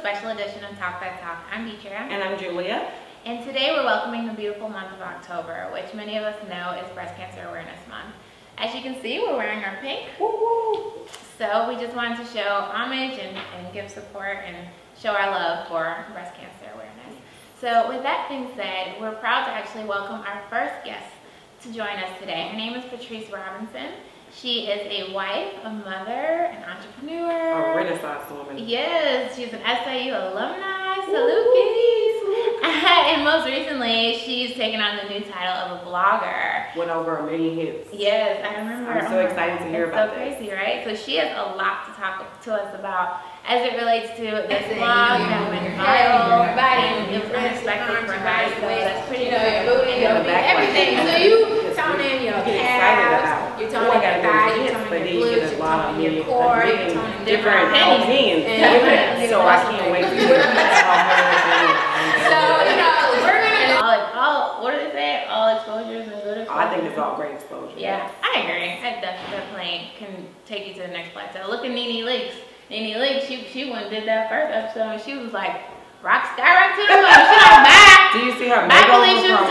special edition of Talk That Talk. I'm Beatrice. And I'm Julia. And today we're welcoming the beautiful month of October, which many of us know is Breast Cancer Awareness Month. As you can see, we're wearing our pink. Woo-woo. So we just wanted to show homage and give support and show our love for breast cancer awareness. So with that being said, we're proud to actually welcome our first guest to join us today. Her name is Patrice Robinson. She is a wife, a mother, an entrepreneur. A Renaissance woman. Yes, she's an SIU alumni, Salukis. And most recently, she's taken on the new title of a blogger. Went over 1 million hits. Yes, I remember. I'm so excited to hear about this. It's so crazy, right? So she has a lot to talk to us about as it relates to this blog that went viral. It was unexpected for her, so that's pretty good. Everything. So you tone in your calves, you tone in your thigh, you tone in your glutes, you tone in your core, you tone in different opinions. So I can't wait to hear So, you know, we're gonna what do they say? All exposures and good exposures. I think it's all great exposure. Yeah, I agree. I definitely can take you to the next plateau. Look at Nene Leakes. Nene Leakes, she went and did that first episode and she was like, rock to the moon. She like, bye. Do you see her makeover from?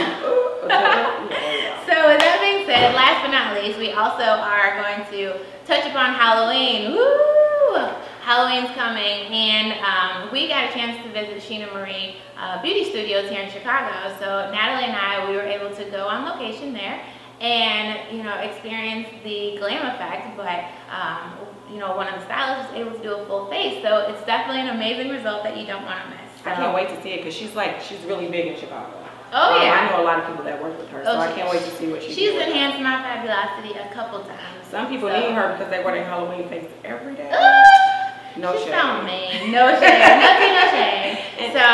So with that being said, last but not least, we also are going to touch upon Halloween. Woo! Halloween's coming, and we got a chance to visit Sheena Marie Beauty Studios here in Chicago. So Natalie and I, we were able to go on location there and, you know, experience the glam effect, but you know, one of the stylists was able to do a full face. So it's definitely an amazing result that you don't want to miss. So. I can't wait to see it because she's really big in Chicago. Oh yeah. I know a lot of people that work with her, so I can't wait to see what she's enhanced my fabulosity a couple times. Some people need her because they wear their Halloween face every day. No shame. She's so mean. No shame. No shame. So,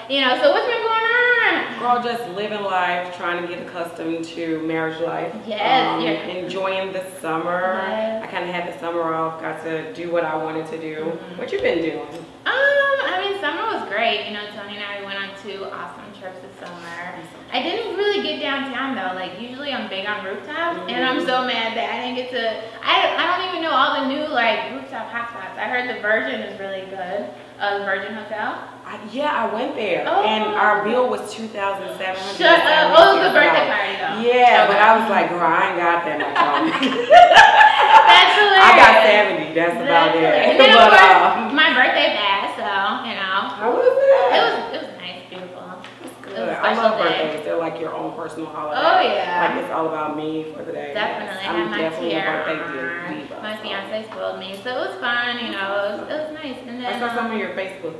you know, so what's been going on? Girl, just living life, trying to get accustomed to marriage life. Yes. Enjoying the summer. Yes. I kind of had the summer off, got to do what I wanted to do. Mm-hmm. What you been doing? I mean, summer was great. You know, Tony and I went on 2 awesome trips this summer. I didn't really get downtown though. Like usually I'm big on rooftops, and I'm so mad that I didn't get to. I don't even know all the new like rooftop hotspots. I heard the Virgin is really good. The Virgin Hotel. Yeah, I went there, and our bill was $2,700. Shut up! Oh, it was a birthday party though. Yeah, but I was like, girl, I ain't got that much on me. That's hilarious. I got 70. That's about it. And then of course, my birthday passed, so you know. How was it? It was nice, beautiful. I love birthdays. They're like your own personal holiday. Oh yeah. Like it's all about me for the day. Definitely. Yes. I had my tiara. Diva. My fiance spoiled me, so it was fun. You know, it was nice. And then I saw some of your Facebook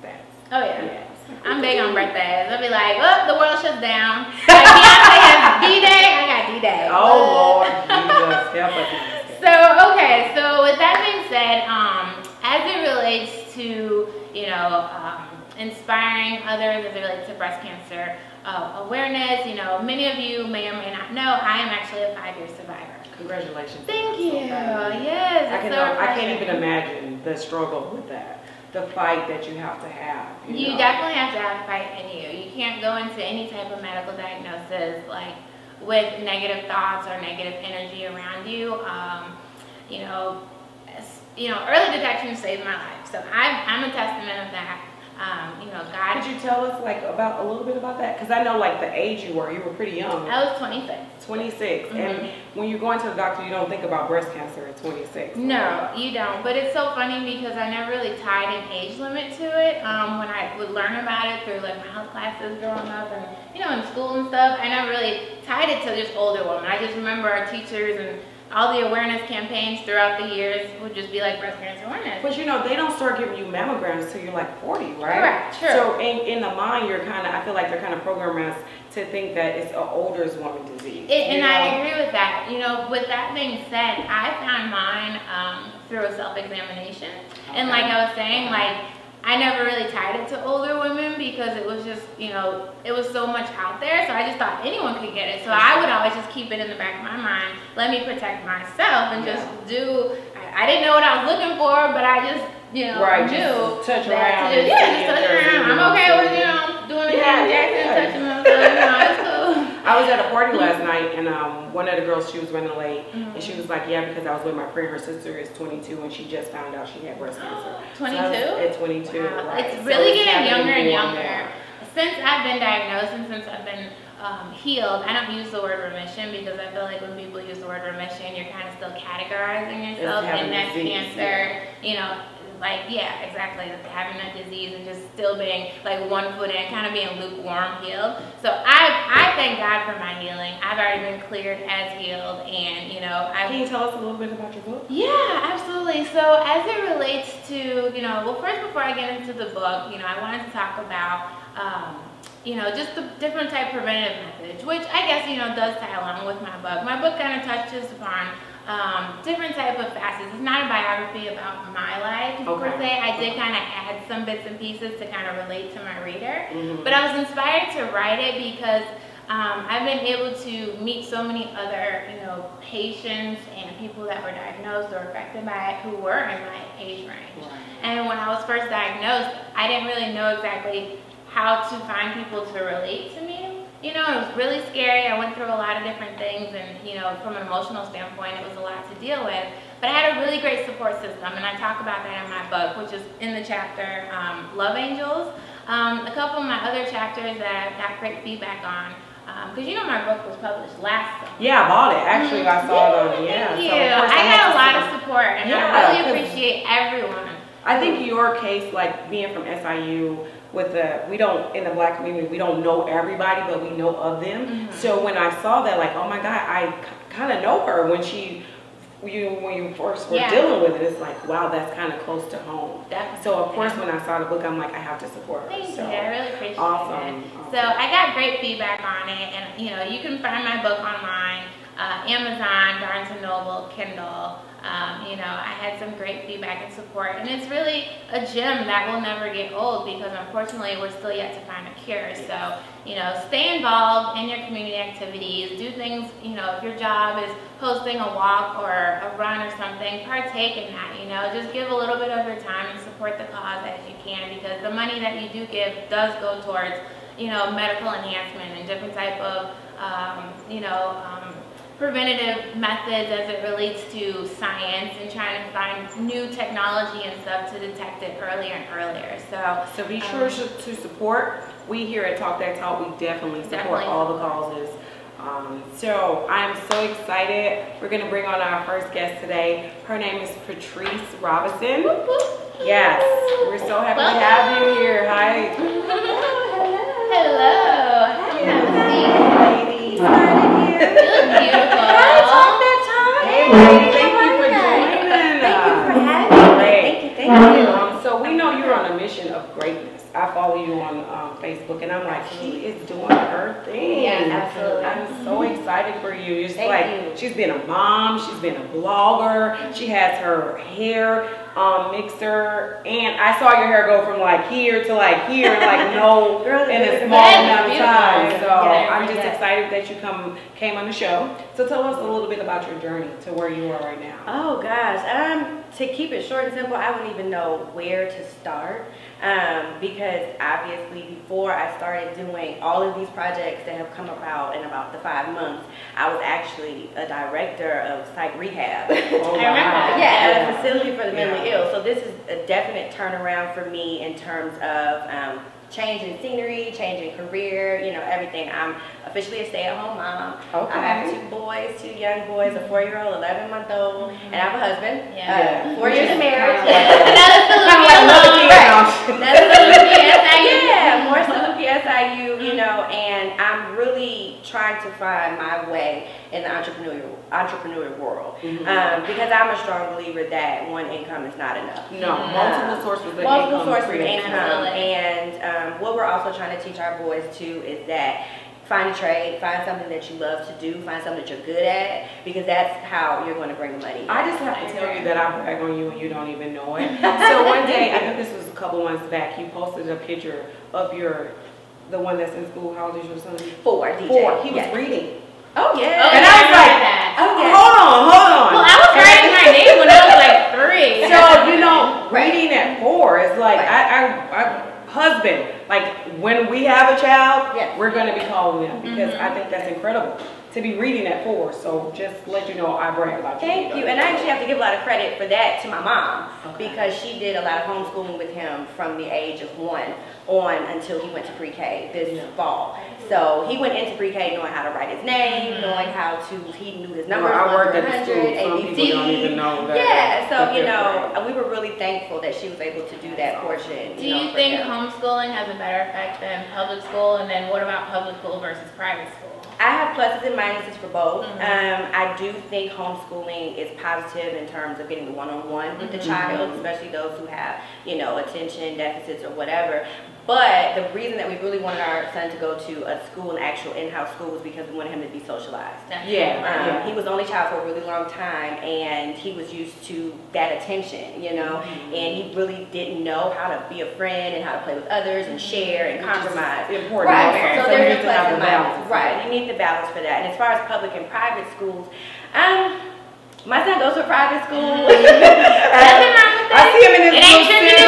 stats. Oh yeah. Yes. I'm big on birthdays. I'll be like, oh, the world shuts down. Like Beyonce has D-Day, I got D-Day. Oh Lord, Jesus, help us. So okay, so with that being said, as it relates to inspiring others as it relates to breast cancer awareness, you know, many of you may or may not know, I am actually a 5-year survivor. Congratulations. Thank you. Yes. I can't even imagine the struggle with that. The fight that you have to have. You definitely have to have fight in you. You can't go into any type of medical diagnosis like with negative thoughts or negative energy around you. Early detection saved my life. So I'm a testament of that. God. Could you tell us about a little bit about that? Because I know the age you were pretty young. I was 26. 26. Mm-hmm. And when you're going to the doctor, you don't think about breast cancer at 26. No, you don't. But it's so funny because I never really tied an age limit to it. When I would learn about it through my health classes growing up and in school and stuff, I never really tied it to just older women. I just remember our teachers and all the awareness campaigns throughout the years would just be breast cancer awareness. But they don't start giving you mammograms till you're 40, right? Correct, true. So in the mind, I feel like they're kind of programmed us to think that it's an older woman disease. And I agree with that. With that being said, I found mine through a self-examination. Okay. And like I was saying, I never really tied it to older women because it was just, it was so much out there. So I just thought anyone could get it. So I would always just keep it in the back of my mind. Let me protect myself and just do. I didn't know what I was looking for, but I just, knew. Just touch around. Just touch around. I'm okay with, doing the Jackson, touching myself. It's cool. I was at a party last night, and one of the girls, she was running late, and she was like, yeah, because I was with my friend. Her sister is 22, and she just found out she had breast cancer. 22? So at 22, wow. right. It's really getting younger and more younger. Since I've been diagnosed and since I've been healed, I don't use the word remission because I feel like when people use the word remission, you're kind of still categorizing yourself in that cancer, you know, like, yeah, exactly, having that disease and just still being like 1 foot in, kind of being lukewarm healed. So I thank God for my healing. I've already been cleared as healed, and you know, Can you tell us a little bit about your book? Yeah, absolutely. So as it relates to, you know, well, first before I get into the book, you know, I wanted to talk about you know, just the different type of preventative methods, which I guess, you know, does tie along with my book. My book kind of touches upon different type of facets. It's not a biography about my life, per se. I did kind of add some bits and pieces to kind of relate to my reader. But I was inspired to write it because I've been able to meet so many other, you know, patients and people that were diagnosed or affected by it who were in my age range. And when I was first diagnosed, I didn't really know exactly how to find people to relate to me. You know, it was really scary. I went through a lot of different things, and you know, from an emotional standpoint, it was a lot to deal with. But I had a really great support system, and I talk about that in my book, which is in the chapter Love Angels. A couple of my other chapters that I got great feedback on, because you know my book was published last summer. Yeah, I bought it. Actually, I saw it on it. Yeah. Thank you. So I got a lot of support, and I really appreciate everyone. I think your case, like being from SIU, with we don't, in the Black community, we don't know everybody, but we know of them. So when I saw that, like, oh my God, I kind of know her when you first were dealing with it. It's like, wow, that's kind of close to home. Definitely. So of course, when I saw the book, I'm like, I have to support her. Thank you. I really appreciate it. Awesome. So I got great feedback on it, and you know, you can find my book online, Amazon, Barnes & Noble, Kindle. You know, I had some great feedback and support, and it's really a gem that will never get old because unfortunately we're still yet to find a cure. So, you know, stay involved in your community activities, do things, you know, if your job is hosting a walk or a run or something, partake in that, you know, just give a little bit of your time and support the cause as you can, because the money that you do give does go towards, you know, medical enhancement and different type of, you know, preventative methods as it relates to science and trying to find new technology and stuff to detect it earlier and earlier. So be sure to support. We here at Talk That Talk, we definitely support all the causes. So I'm so excited. We're going to bring on our first guest today. Her name is Patrice Robinson. Yes, we're so happy to have you here. Hi. Hello. Hi, ladies. You look beautiful. Hi, Talk That Talk. Hey, lady, thank you for joining us. Thank you for having me. Thank you. So we know you're on a mission of greatness. I follow you on Facebook, and I'm like, she is doing her thing. Yeah, absolutely. I'm so excited for you. It's like she's been a mom, she's been a blogger, she has her hair mixer, and I saw your hair go from like here to like here, like no, in a small amount of time. So I'm just excited that you came on the show. So tell us a little bit about your journey to where you are right now. Oh gosh, to keep it short and simple, I wouldn't even know where to start. Because obviously before I started doing all of these projects that have come about in about the 5 months, I was actually a director of psych rehab. Oh, wow. At a facility for the mentally ill. So this is a definite turnaround for me in terms of changing scenery, changing career, you know, everything. I'm officially a stay-at-home mom. I have 2 boys, 2 young boys, a 4-year-old, 11-month-old, and I have a husband. 4 years of marriage. More so SIU, you know, and I'm really trying to find my way in the entrepreneurial world. Because I'm a strong believer that one income is not enough. No, multiple sources of income. And what we're also trying to teach our boys too is that find a trade, find something that you love to do, find something that you're good at, because that's how you're going to bring money. I just have to tell you that I brag on you and you don't even know it. So one day, I think this was a couple months back, you posted a picture of the one that's in school. How old is your son? 4, DJ. 4. He was reading. Oh yeah. And I was like, hold on. Well, I was writing my name when I was like 3. So, you know, reading at 4 is like, I husband, like when we have a child, we're going to be calling them because because I think that's incredible to be reading at 4. So just let you know, I brag about you. Thank you. And I actually have to give a lot of credit for that to my mom, because she did a lot of homeschooling with him from the age of 1 on until he went to pre-K this fall. So he went into pre-K knowing how to write his name, knowing how to, he knew his numbers. Well, I worked at the school. Some people don't even know that. Yeah, so you know, we were really thankful that she was able to do that portion. Do you think homeschooling has a better effect than public school? And then what about public school versus private school? I have pluses and minuses for both. I do think homeschooling is positive in terms of getting the one-on-one with the child, especially those who have, you know, attention deficits or whatever. But the reason that we really wanted our son to go to a school, an actual in-house school, was because we wanted him to be socialized. He was the only child for a really long time, and he was used to that attention, you know, and he really didn't know how to be a friend and how to play with others and share and compromise. Important. Right. So there's a plus and minus. Right. You need the balance for that. And as far as public and private schools, my son goes to a private school. I see him in his little suit.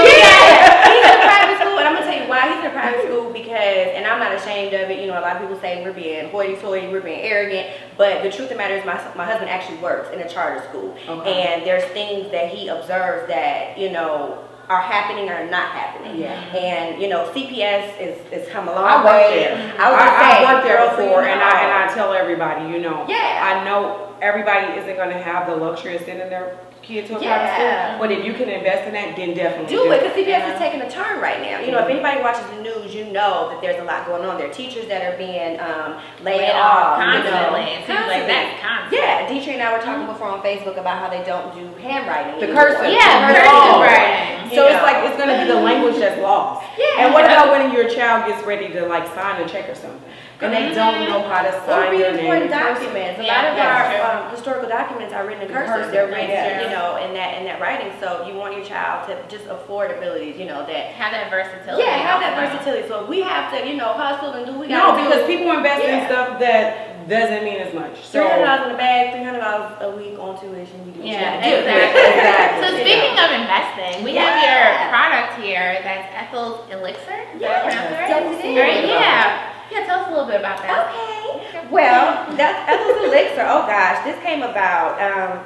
He's in a private school, and I'm gonna tell you why he's in a private school, because, and I'm not ashamed of it, you know, a lot of people say we're being hoity-toity, we're being arrogant, but the truth of the matter is my husband actually works in a charter school, and there's things that he observes that, you know, are happening or not happening. And you know, CPS is come a long way. I worked there before, and I tell everybody, you know, I know everybody isn't going to have the luxury of sending their kid to a private school, but if you can invest in that, then definitely do it, because CPS is taking a turn right now. You know, if anybody watches the news, you know that there's a lot going on. There are teachers that are being laid off constantly. It seems like that's constant. Yeah, Dietrich and I were talking before on Facebook about how they don't do handwriting. The cursive. Right. So it's like it's going to be the language that's lost. And what about when your child gets ready to like sign a check or something? And they don't know how to sign their name. Important documents. A lot of our historical documents are written in cursive. They're written, you know, in that writing. So you want your child to just afford abilities, you know, that have that versatility. Yeah, have that versatility. So we have to, you know, hustle and do what we got to do. No, because people invest in stuff that doesn't mean as much. So $300 in a bag, $300 a week on tuition. You do what you got to do. Exactly. So speaking of investing, we have your product here. That's Ethel's Elixir. Yeah, tell us a little bit about that. Okay. Well, that's Ethel's Elixir. Oh gosh, this came about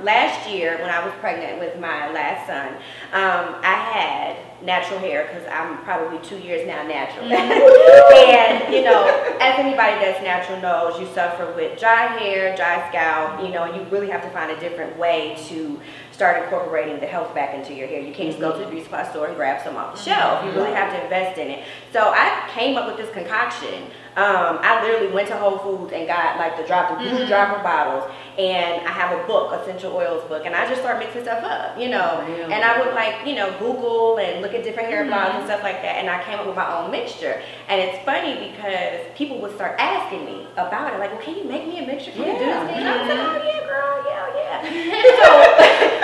last year when I was pregnant with my last son. I had natural hair because I'm probably 2 years now natural. And you know, as anybody that's natural knows, you suffer with dry hair, dry scalp, you know, and you really have to find a different way to start incorporating the health back into your hair. You can't just go to the beauty supply store and grab some off the shelf. You really have to invest in it. So I came up with this concoction. I literally went to Whole Foods and got like the blue dropper bottles, and I have a book, Essential Oils book, and I just start mixing stuff up, you know, and I would like, you know, Google and look at different hair products and stuff like that, and I came up with my own mixture. And it's funny because people would start asking me about it, like, well, can you make me a mixture? Can you do this thing? And I was like, oh yeah, girl, yeah. So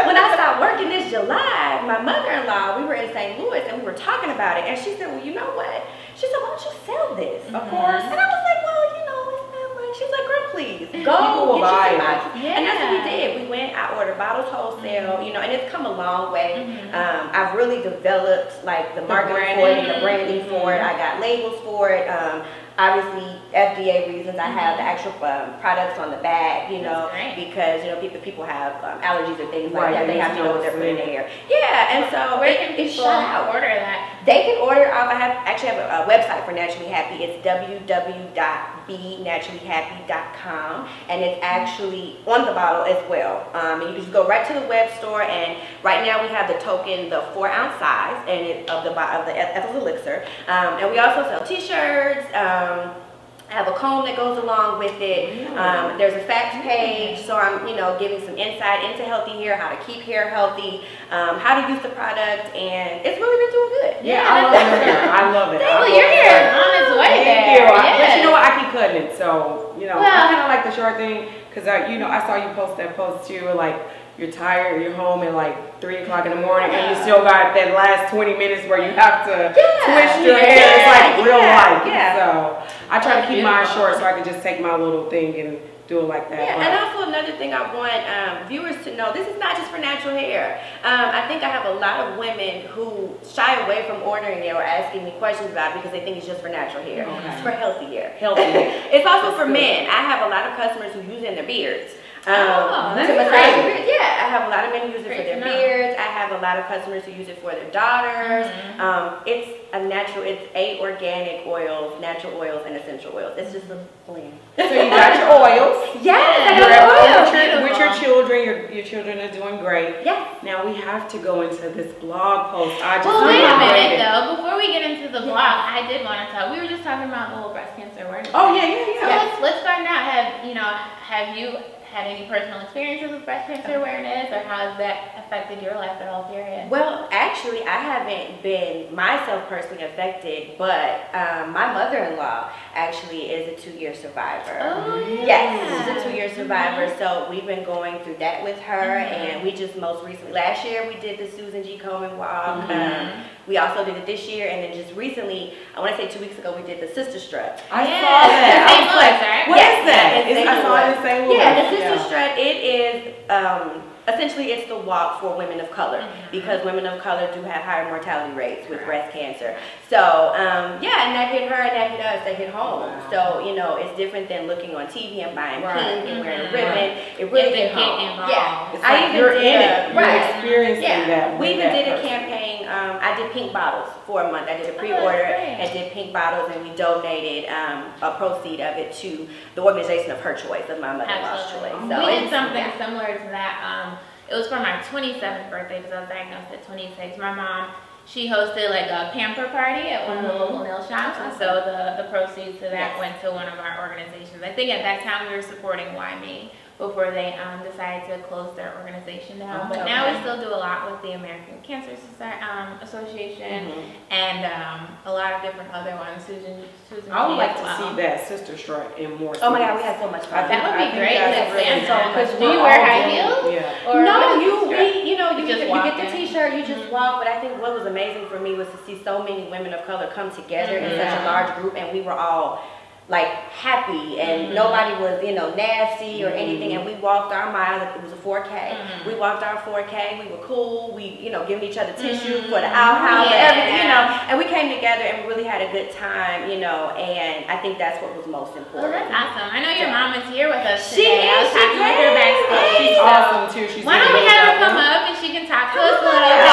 when I stopped working this July, my mother-in-law, we were in St. Louis and we were talking about it, and she said, well, you know what? She said, why don't you sell this? Of course. And I was like, well, you know, it's not much. She was like, girl, please, go get you some. And that's what we did. We went, I ordered bottles wholesale, you know, and it's come a long way. I've really developed like the marketing for it and the branding for it. I got labels for it. Obviously, FDA reasons, I have the actual products on the bag, you know, because, you know, people have allergies or things like that. They have to know what they're putting in their hair. Yeah, and so where can people order that? They can order, I actually have a website for Naturally Happy. It's www.benaturallyhappy.com, and it's actually on the bottle as well. And you can just go right to the web store, and right now we have the token, the 4-ounce size, and of the Ethel's Elixir. And we also sell t-shirts. I have a comb that goes along with it. There's a facts page, so I'm, you know, giving some insight into healthy hair, how to keep hair healthy, how to use the product, and it's really been doing good. Yeah, I love it. I love it. Well, your hair is on its way there. But you know what? I keep cutting it, so you know, I kind of like the short thing because you know, I saw you post that post too, like you're tired, you're home at like 3 o'clock in the morning, and you still got that last 20 minutes where you have to twist your hair. It's like real life. So I try to keep mine short so I can just take my little thing and do it like that. Yeah, and also another thing I want viewers to know, this is not just for natural hair. I think I have a lot of women who shy away from ordering it or asking me questions about it because they think it's just for natural hair. Okay. It's for healthy hair. Healthy hair. It's also That's for good. men. I have a lot of customers who use it in their beards. That's to massage great. their beards. Yeah, I have a lot of men who use it Great for their to know. beards. I have a lot of customers who use it for their daughters. It's a natural, it's 8 organic oils, natural oils, and essential oils. It's just a blend. So you got your oils. Yes, I You're got at oils. home with your children. Your children are doing great. Yes. Now we have to go into this blog post. I just Well, wait a read minute it. though. Before we get into the blog, I did want to talk. We were just talking about the whole breast cancer awareness. Oh yeah. So let's find out. Have you had any personal experiences with breast cancer awareness, or how has that affected your life at all? Period. Well, actually, I haven't been myself personally affected, but my mother-in-law actually is a 2-year survivor. Oh, Yes, she's a 2-year survivor. So we've been going through that with her, and we just most recently, last year, we did the Susan G. Komen walk. We also did it this year, and then just recently, I want to say 2 weeks ago, we did the Sister Strut. I saw that. I was like, right? what is that? in St. I saw it in Louis. St. Louis. Yeah, the Sister Strut, it is, essentially it's the walk for women of color, because women of color do have higher mortality rates with breast cancer. So, yeah, and that hit her and that hit us, that hit home. So, it's different than looking on TV and buying pink and wearing a ribbon. It really hit home. Yeah. It's like you're in it. You're experiencing that. We even did a campaign. I did pink bottles for a month. I did a pre-order and did pink bottles, and we donated a proceed of it to the organization of her choice, of my mother-in-law's choice. So we did something similar to that. It was for my 27th birthday because I was diagnosed at 26. My mom, she hosted like a pamper party at one of the local nail shops, and so the proceeds of that went to one of our organizations. I think at that time we were supporting Why Me before they decided to close their organization down. But now we still do a lot with the American Cancer Association and a lot of different other ones. Susan I would G like as to well. see that Sister Strut in more cities. Oh my God, we had so much fun. That would be great to that's really expand good. so. Do you wear high heels? Yeah. Or No, you you get the t-shirt, you just walk. But I think what was amazing for me was to see so many women of color come together in such a large group, and we were all like happy, and nobody was nasty or anything. And we walked our mile. It was a 4K. We walked our 4K. We were cool. We giving each other tissue for the outhouse, everything, and we came together and we really had a good time, and I think that's what was most important. Well, that's awesome. I know your mom is here with us She today. I was is, talking with her backstage. She's awesome too. She's Why don't we really have her helpful. come up and she can talk to us a little bit?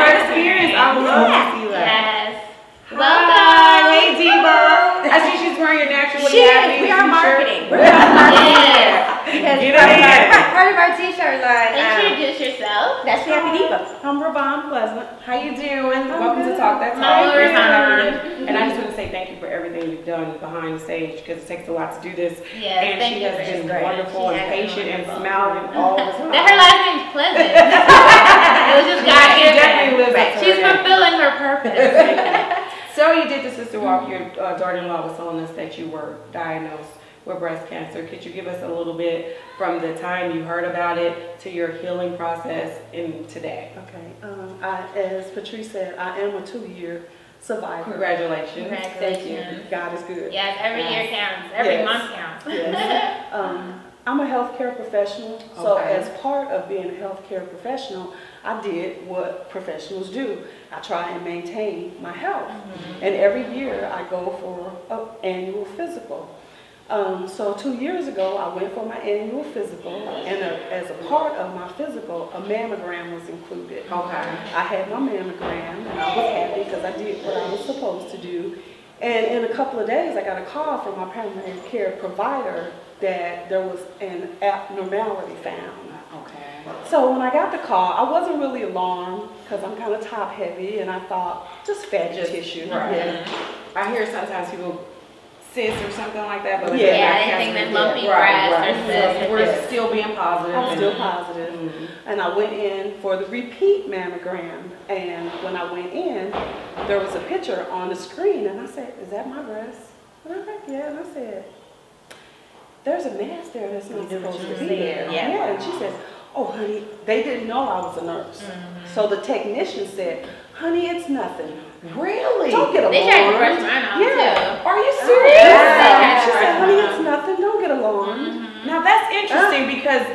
Her experience. I would love to see that. Yes. Hi, Welcome. hey Diva. I see she's wearing your naturally She happy is. We are t-shirt. marketing. We're marketing. Because Get it in. part of our t-shirt line. Introduce yourself. That's the Happy Diva. I'm Ravon Pleasant. How you doing? I'm Welcome to good. Talk That Hi, Talk. Ravon. And I just want to say thank you for everything you've done behind the stage, because it takes a lot to do this. Yes, and thank she you has for been this. wonderful She and has been patient and wonderful. smiling all the time. That her last name's Pleasant. It was just God She given. definitely lives up to She's her name. fulfilling her purpose. So you did the Sister Walk. Your daughter-in-law was telling us that you were diagnosed with breast cancer. Could you give us a little bit from the time you heard about it to your healing process in today? Okay. As Patrice said, I am a 2-year survivor. Congratulations. Thank you. God is good. Yes, every year counts. Every Yes. month counts. Yes. I'm a healthcare professional, so Okay. as part of being a healthcare professional, I did what professionals do. I try and maintain my health, and every year I go for an annual physical. So 2 years ago, I went for my annual physical, and as a part of my physical, a mammogram was included. Okay. I had my mammogram, and I was happy because I did what I was supposed to do. And in a couple of days, I got a call from my primary care provider that there was an abnormality found. Okay. So when I got the call, I wasn't really alarmed because I'm kind of top heavy, and I thought just fatty tissue. Right. Yeah. I hear sometimes people cysts or something like that, but Yeah, anything that lumpy right, breast right. or cyst. So we're Yes. still being positive. I'm and- still positive. Mhm. And I went in for the repeat mammogram, and when I went in, there was a picture on the screen, and I said, "Is that my breast?" And I was like, "Yeah," and I said, "There's a mass there that's not supposed to be there." Yeah. And she says, "Oh, honey," they didn't know I was a nurse. So the technician said, "Honey, it's nothing. Really? Don't get alarmed." They tried to brush mine off Yeah. Are you serious? Yeah. Yeah. She said, "Honey, it's nothing. Don't get alarmed." Now that's interesting because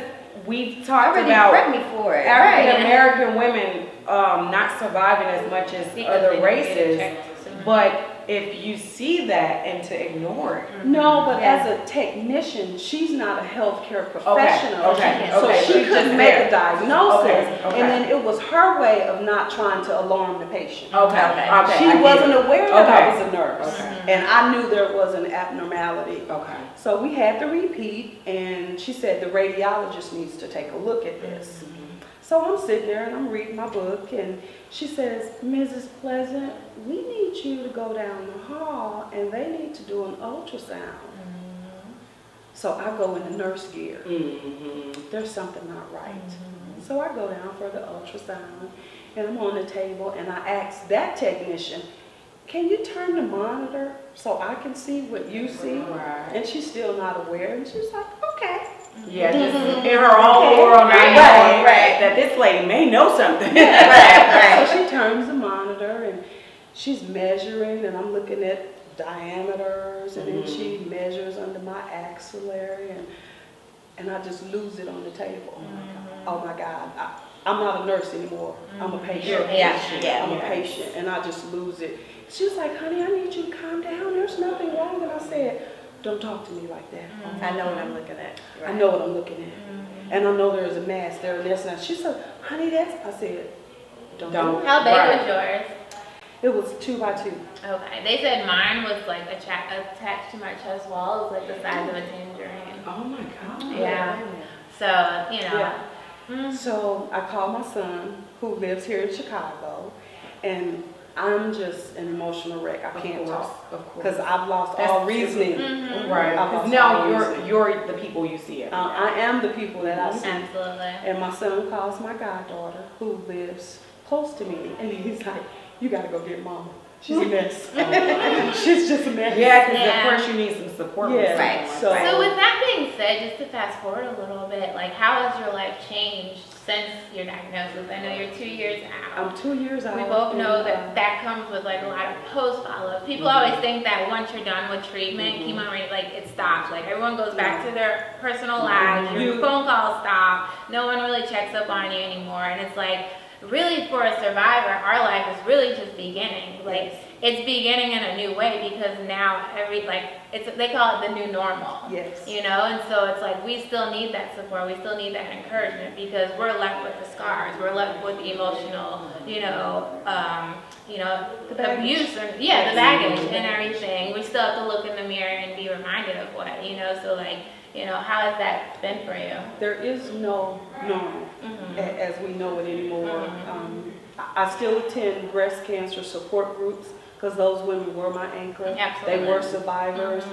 we've talked Already about prepped me for it. African American women not surviving as much as other races, but if you see that and to ignore it. No, but as a technician, she's not a healthcare professional. Okay. So she She's couldn't just make there. a diagnosis. Okay. And then it was her way of not trying to alarm the patient. Okay. She wasn't aware that I was a nurse. Okay. And I knew there was an abnormality. Okay. So we had the repeat, and she said the radiologist needs to take a look at this. So I'm sitting there and I'm reading my book, and she says, Mrs. Pleasant, we need you to go down the hall and they need to do an ultrasound. So I go in the nurse gear. There's something not right. So I go down for the ultrasound, and I'm on the table, and I ask that technician, can you turn the monitor so I can see what you see? Right. And she's still not aware, and she's like, okay. Yeah, just in her own world, not knowing that this lady may know something. So she turns the monitor and she's measuring, and I'm looking at diameters, and then she measures under my axillary, and I just lose it on the table. Oh my God, I'm not a nurse anymore. I'm a patient. I'm a patient, and I just lose it. She was like, honey, I need you to calm down. There's nothing wrong. And I said, don't talk to me like that. I know what I'm looking at. I know what I'm looking at. And I know there's a mass there and this and that. She said, honey, that's, I said, don't. How big was yours? It was 2 by 2. Okay. They said mine was like attached to my chest wall. It was like the size of a tangerine. Oh my God. Yeah. So, you know. Yeah. So I called my son, who lives here in Chicago, and I'm just an emotional wreck. I can't talk. Of course. Because I've lost all reasoning. Right. Because now you're the people you see it. I am the people that I see. Absolutely. And my son calls my goddaughter, who lives close to me, and he's like, you got to go get mama. She's a mess. She's just a mess. Yeah, because of course you need some support. Yeah. Right. So with that being said, just to fast forward a little bit, like how has your life changed since your diagnosis? I know you're 2 years out. I'm 2 years out. We both know that that comes with like a lot of post follow-up. People always think that once you're done with treatment, chemo, like it stops. Like everyone goes back to their personal lives. Your phone calls stop. No one really checks up on you anymore. And it's like, really for a survivor, our life is really just beginning. Like it's beginning in a new way because now they call it the new normal. Yes. You know, and so it's like we still need that support, we still need that encouragement because we're left with the scars, we're left with the emotional, the abuse and the baggage and everything. We still have to look in the mirror and be reminded of what, so like, how has that been for you? There is no normal as we know it anymore. I still attend breast cancer support groups because those women were my anchor. Absolutely. They were survivors.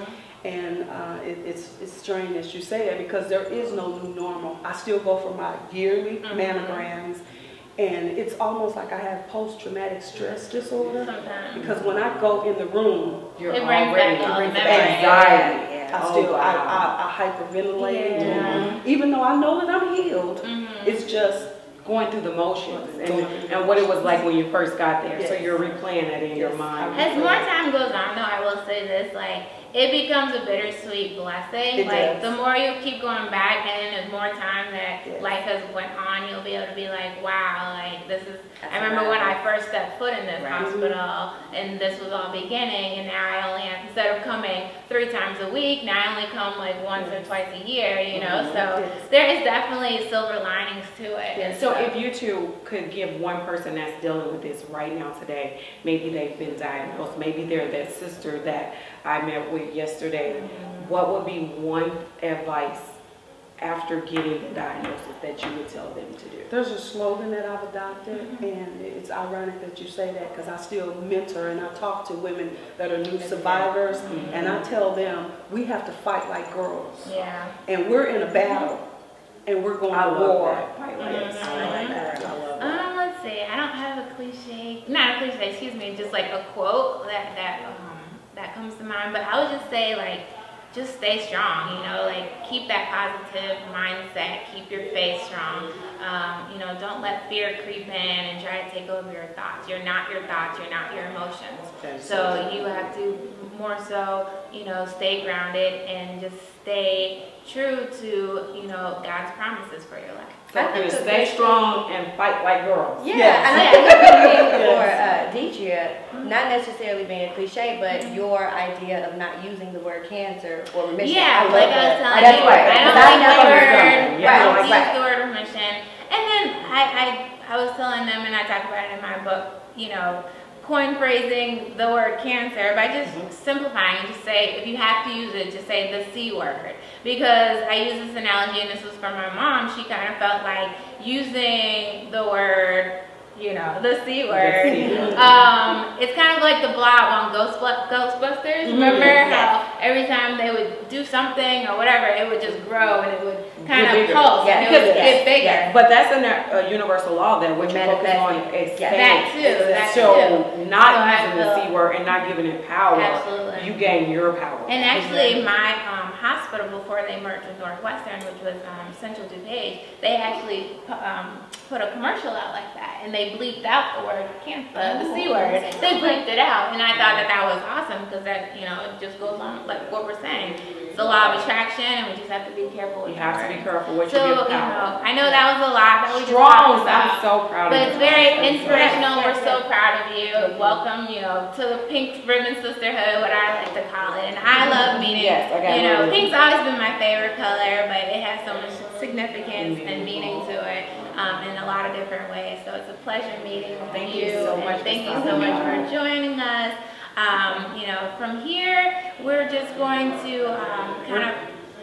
And it's strange that you say that because there is no new normal. I still go for my yearly mammograms. And it's almost like I have post-traumatic stress disorder. Sometimes. Because when I go in the room, You're it brings already back all the anxiety. I hyperventilate. And even though I know that I'm healed, it's just going through the motions and what it was like when you first got there. So you're replaying it in your mind. As more time goes on, though, I will say this, like, it becomes a bittersweet blessing. The more you keep going back and then the more time that life has went on, you'll be able to be like, wow, like this is, I remember when I first stepped foot in this hospital and this was all beginning, and now I only have, instead of coming 3 times a week, now I only come like once or twice a year, so there is definitely silver linings to it. So if you two could give one person that's dealing with this right now today, maybe they've been diagnosed, maybe they're that sister that I met with yesterday, what would be one advice after getting the diagnosis that you would tell them to do? There's a slogan that I've adopted, and it's ironic that you say that because I still mentor and I talk to women that are new survivors, and I tell them we have to fight like girls. Yeah. And we're in a battle, and we're going to war. Fight like that. I like that. I love that. Let's see. I don't have a cliche, not a cliche, excuse me, just like a quote that comes to mind. But I would just say, like, just stay strong, you know, like keep that positive mindset, keep your faith strong. You know, don't let fear creep in and try to take over your thoughts. You're not your thoughts, you're not your emotions. So you have to more so, you know, stay grounded and just stay true to, you know, God's promises for your life. So stay strong and fight like girls. Yeah, and I think a good thing for Deidre, not necessarily being cliche, but your idea of not using the word cancer or remission. Yeah, like I was telling that's you, right. I don't use the word Right. remission. And then I was telling them, and I talk about it in my book, you know, coin phrasing the word cancer by just simplifying and just say, if you have to use it, just say the C word. Because I use this analogy, and this was from my mom, she kind of felt like using the word, you know, the C word. It's kind of like the blob on Ghostbusters. Remember how every time they would do something or whatever, it would just grow and it would kind of pulse and it would get bigger. But that's a universal law that what you focus on is that too. So not using the C word and not giving it power, absolutely, you gain your power. And actually, my hospital before they merged with Northwestern, which was Central DuPage, they actually put a commercial out like that, and they bleeped out the word cancer, the C word. They bleeped it out, and I thought that was awesome because that, you know, it just goes on like what we're saying. It's the law of attraction, and we just have to be careful with you have to be careful what you give power. You know, I know that was a lot that we just talked about. I'm so proud of you. But it's very inspirational. We're so proud of you. Welcome, you know, to the Pink Ribbon Sisterhood, what I like to call it. And I love meaning. You know, pink's always been my favorite color, but it has so much significance and meaning to it in a lot of different ways. So it's a pleasure meeting with Thank you so much. Thank you so much for joining us. You know, from here, we're just going to kind of.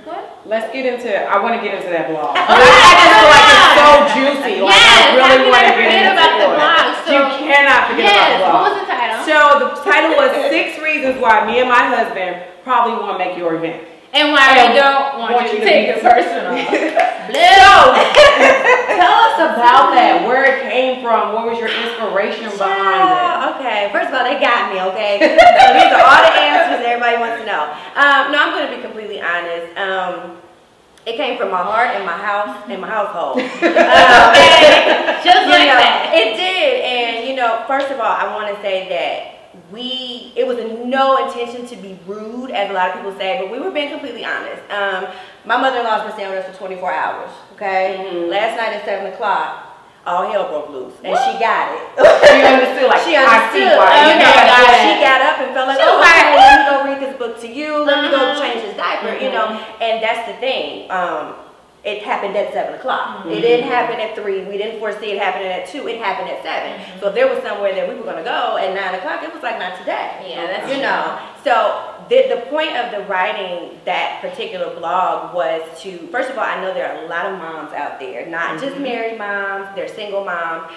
What? Let's get into, I want to get into that blog. I just feel like it's so juicy. Like, I really want to get into the blog. So, you cannot forget about the blog. What was the title? So the title was 6 Reasons Why Me and My Husband Probably Won't Make Your Event. And why we don't want you to take it personal. So, tell us about that, where it came from, what was your inspiration behind it? Okay, first of all, they got me, okay? So these are all the answers everybody wants to know. No, I'm going to be completely honest. It came from my heart and my house and my household. Just like that. It did. And, you know, first of all, I want to say that it was no intention to be rude, as a lot of people say, but we were being completely honest. My mother-in-law's been staying with us for 24 hours, okay? Last night at 7 o'clock, all hell broke loose, and she got it. She understood, like, she understood. She got up and felt like, oh, okay, let me go read this book to you, let me go change his diaper, you know, and that's the thing. It happened at 7 o'clock. It didn't happen at 3. We didn't foresee it happening at 2. It happened at 7. So if there was somewhere that we were going to go at 9 o'clock, it was like, not today. Yeah, that's you know. So the point of the writing that particular blog was to, first of all, I know there are a lot of moms out there, not just married moms, they're single moms,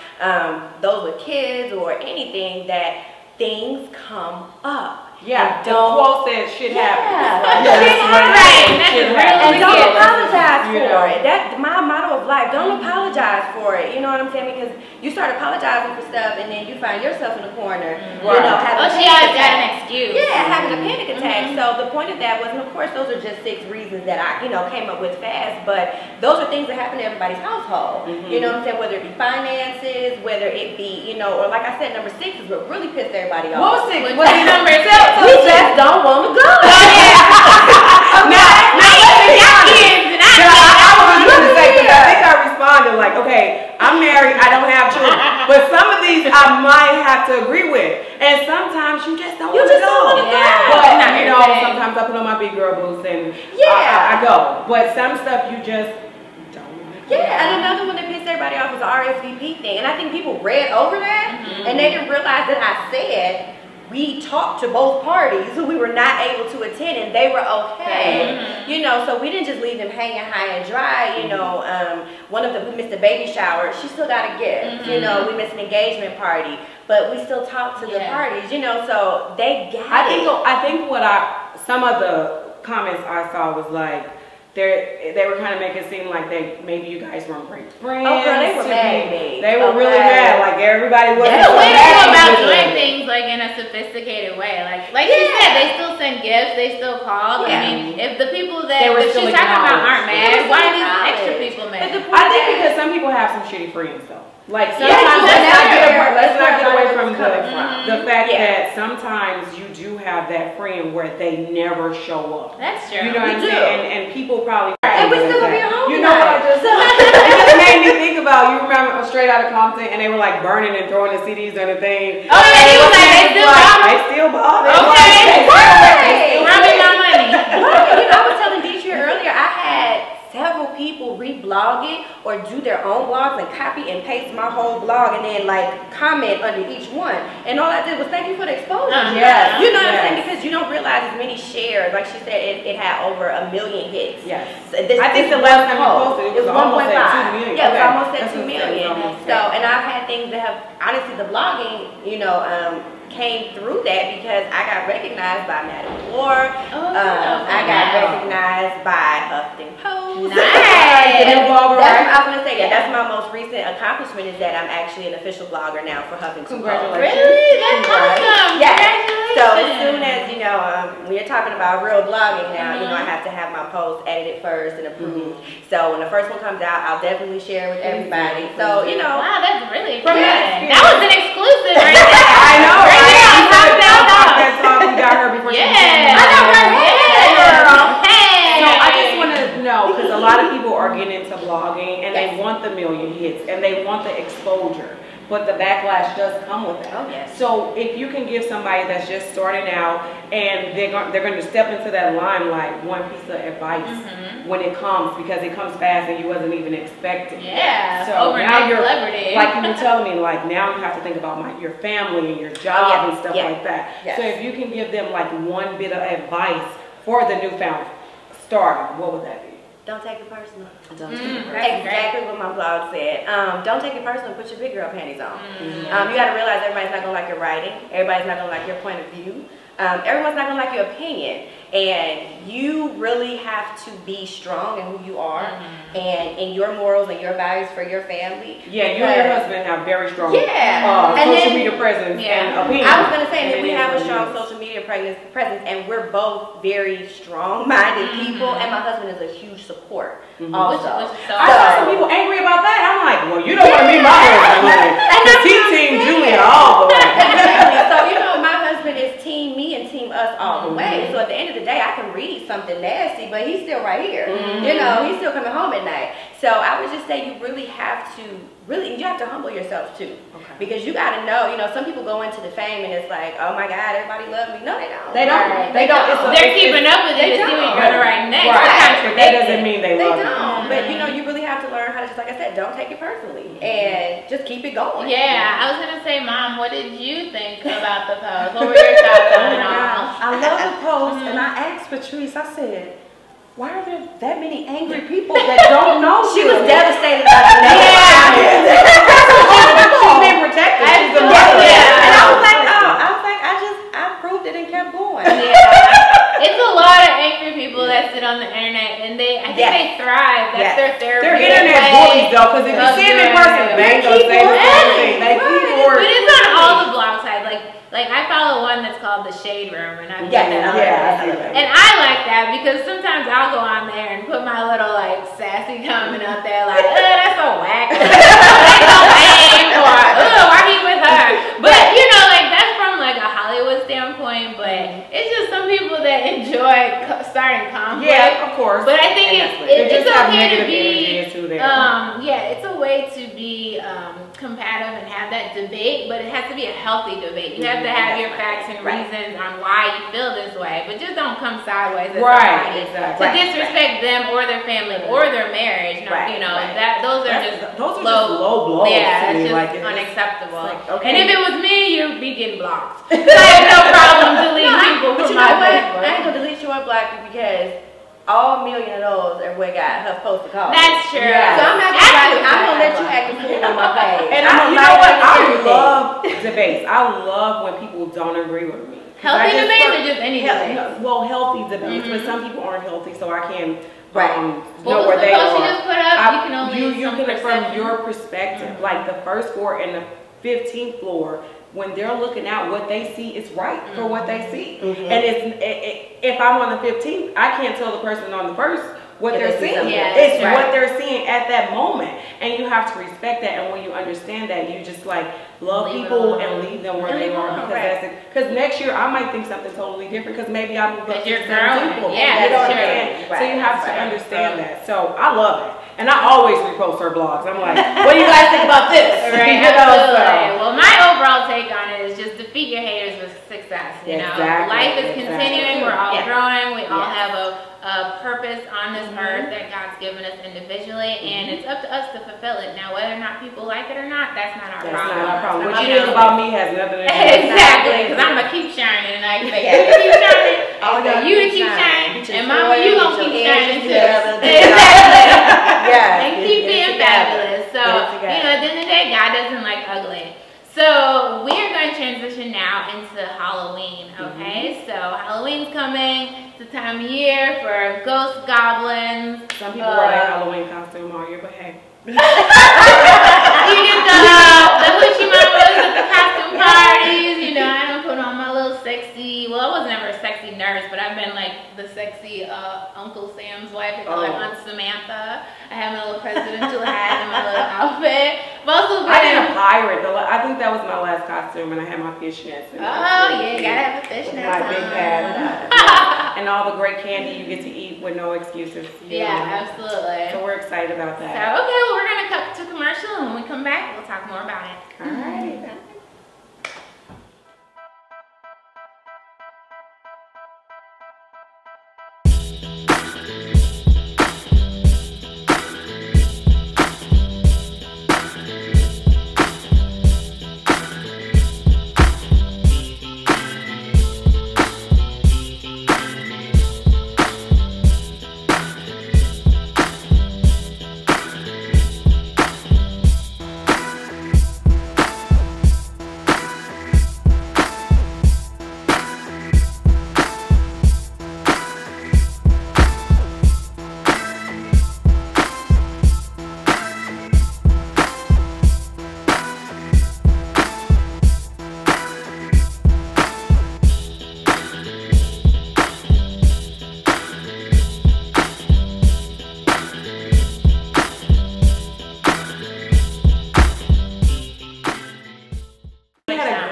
those with kids or anything, that things come up. Yeah, the quote says shit happens. And don't apologize for it. That's my motto of life. Don't apologize for it. You know what I'm saying? Because you start apologizing for stuff and then you find yourself in a corner, you know, having a panic attack. An excuse. Yeah, having a panic attack. So the point of that was, and of course, those are just 6 reasons that I, you know, came up with fast, but those are things that happen to everybody's household. You know what I'm saying? Whether it be finances, whether it be, you know, or like I said, number 6 is what really pissed everybody off. What was 6? What's number 6? We just don't want to go. I was going to say, because I think I responded like, okay, I'm married, I don't have children, but some of these I might have to agree with, and sometimes you just don't want to go. But you know, sometimes I put on my big girl boots and I go, but some stuff you just don't. Yeah, and another one that pissed everybody off was the RSVP thing, and I think people read over that and they didn't realize that I said we talked to both parties who we were not able to attend, and they were okay. You know, so we didn't just leave them hanging high and dry. You know, one of them, we missed a baby shower. She still got a gift. You know, we missed an engagement party, but we still talked to the parties. You know, so they got it. I think some of the comments I saw was like, they were kind of making it seem like maybe you guys weren't great friends. Oh, girl, they were mad at me. They were really mad. Like everybody was. It's a way to go about doing things like in a sophisticated way. Like you said, they still send gifts. They still call. I mean, if the people that she's talking about aren't mad, why are these extra people mad? I think because some people have some shitty friends though. Like sometimes let's not get away from the fact that sometimes you do have that friend where they never show up. That's true. You know what I'm saying? And people probably and we still gonna be at home. You know what I just it just made me think about, you remember Straight Outta Compton and they were like burning and throwing the CDs on the thing. Oh yeah, he was like, they still bought them. Okay. Run me my money. You know, I was telling Deidre earlier, I had several people reblog it or do their own blogs and copy and paste my whole blog and then like comment under each one. And all I did was thank you for the exposure. Yes. You know what I'm saying? Because you don't realize as many shares. Like she said, it had over 1 million hits. Yes. So I think the last time you posted it was almost at 2 million. Yeah, it was almost at 2 That's million. So, and I've had things that have, honestly, the blogging, you know, came through that because I got recognized by Madam War. I got recognized by Huffington Post. Nice. I was going to say that. That's my most recent accomplishment is that I'm actually an official blogger now for Huffington Post. Congratulations. Really? That's awesome. Yes. Congratulations. So as soon as, you know, we are talking about real blogging now, you know, I have to have my post edited first and approved. So when the first one comes out, I'll definitely share with everybody. So, you know. Wow, that's really good. That was an exclusive right there. I know. Right there on top of that dog. That's all we got her before she Yeah. came. I know, right? Girl. Hey. So I just want to know, because a lot of people are getting into blogging and they want the million hits and they want the exposure, but the backlash does come with that. Oh, yes. So if you can give somebody that's just starting out and they're going to step into that limelight, one piece of advice when it comes, because it comes fast and you wasn't even expecting. Yeah. So overnight now you're celebrity. like you were telling me, like now you have to think about your family and your job and stuff like that. Yes. So if you can give them like one bit of advice for the newfound starter, what would that be? Don't take it personal. Don't take it personal. That's Exactly what my blog said. Don't take it personal. Put your big girl panties on. You got to realize everybody's not going to like your writing. Everybody's not going to like your point of view. Everyone's not going to like your opinion. And you really have to be strong in who you are and in your morals and your values for your family. Yeah, you and your husband have very strong And social then- media presence and opinion. I was going to say that we have a it strong is. social media presence and we're both very strong-minded people and my husband is a huge support also. Which is so I saw some people angry about that. I'm like, well, you don't want to be my husband. Because he team Julia all the way. Exactly. So, you know, my husband is team me and team us all the way. So at the end of the day, I can read something nasty, but he's still right here. You know, he's still coming home at night. So I would just say you really have to humble yourself too. Okay. Because you got to know, you know, some people go into the fame and it's like, oh my God, everybody loves me. No, they don't. They don't. Right. They don't. They're keeping up with it to see what you're going to write next. Right. That doesn't mean they love you. don't. But you know, you really have to learn how to, just like I said, don't take it personally and just keep it going. Yeah, I was going to say, Mom, what did you think about the post? What were your thoughts on it all? I love the post, and I asked Patrice, I said, why are there that many angry people that don't know She you? was devastated about the name. She's been protected. She's a mother. And I was like, I proved it and kept going. Yeah. It's a lot of angry people that sit on the internet and I think they thrive. That's their therapy. They're internet bullies though, because if you see them in person, they ain't gonna say the same thing. They keyboard. But it's on all the blog sites. Like I follow one that's called The Shade Room, and I and I like that because sometimes I'll go on there and put my little like sassy comment out there, like, that's so whack, that's so lame, or why he with her? But you know, like that's from like a Hollywood standpoint, but it's just some people that enjoy starting conflict. Yeah, of course. But I think it's okay to be, it's a way to be combative and have that debate, but it has to be a healthy debate. You have to have your facts and reasons on why you feel this way, but just don't come sideways at somebody to disrespect them or their family or their marriage. You know, those are just low blows. Yeah, to me. it's just Like, unacceptable. Like, okay. And if it was me, you'd be getting blocked. So I have no problem deleting people But from you my know what? Facebook. I ain't gonna delete you or block you because all million of those are what got her supposed to call. That's true. So I'm not gonna let you act a fool on my page. And you know what? I love debates. I love when people don't agree with me. Healthy debates or just any debate? Well, healthy debates, but some people aren't healthy, so I can know where they are. You just put up, you can only you can from your perspective. Like the first floor and the 15th floor, when they're looking out, what they see is right for what they see. And if I'm on the 15th, I can't tell the person on the first what they're seeing. It's what they're seeing at that moment, and you have to respect that. And when you understand that, you just like love people and leave them where they are, because that's it. Because next year I might think something totally different, because maybe I moved up to the same people. Yeah, you know what I'm saying? So you have to understand that. So I love it, and I always repost her blogs. I'm like, what do you guys think about this? Right, absolutely. Well, my overall take on it is just defeat your haters with success. You know, life is continuing. We're all growing. We all have a purpose on this earth that God's given us individually, and it's up to us to fulfill it. Now, whether or not people like it or not, that's not our problem. Not our problem. What you think about me has nothing to do with it. Exactly, because I'm gonna keep shining, and I expect you to keep shining, you to keep shining, and Mama, you gonna keep shining too. Exactly. And keep being fabulous. So, you know, at the end of the day, God doesn't like ugly. So we are going to transition now into Halloween, okay? So Halloween's coming. It's the time of year for ghosts, goblins. Some people wear their Halloween costume all year, but hey. You get the hoochie mamas at the costume parties. You know, I don't put on my little sexy, well, I was never a sexy nurse, but I've been like the sexy Uncle Sam's wife. They call her Aunt Samantha. I have my little presidential hat and my little outfit. I did a pirate. I think that was my last costume, and I had my fishnets. Oh, yeah, you gotta have a fishnet. My big hat. And all the great candy you get to eat with no excuses. Yeah, absolutely. So we're excited about that. So, okay, well, we're gonna cut to commercial, and when we come back, we'll talk more about it. All right.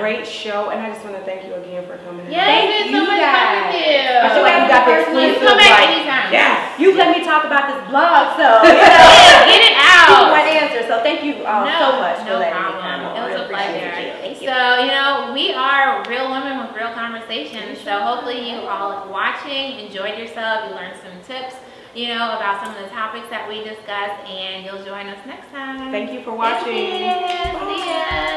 Great show, and I just want to thank you again for coming. Yeah, it's been so much fun with you. You got the exclusive. Come back anytime. Yeah, you let me talk about this blog, so get it out. People want answers, so thank you so much for letting me come on. It was a pleasure. Thank you. So, you know, we are real women with real conversations. So hopefully you all watching enjoyed yourself. You learned some tips, you know, about some of the topics that we discussed, and you'll join us next time. Thank you for watching. See ya.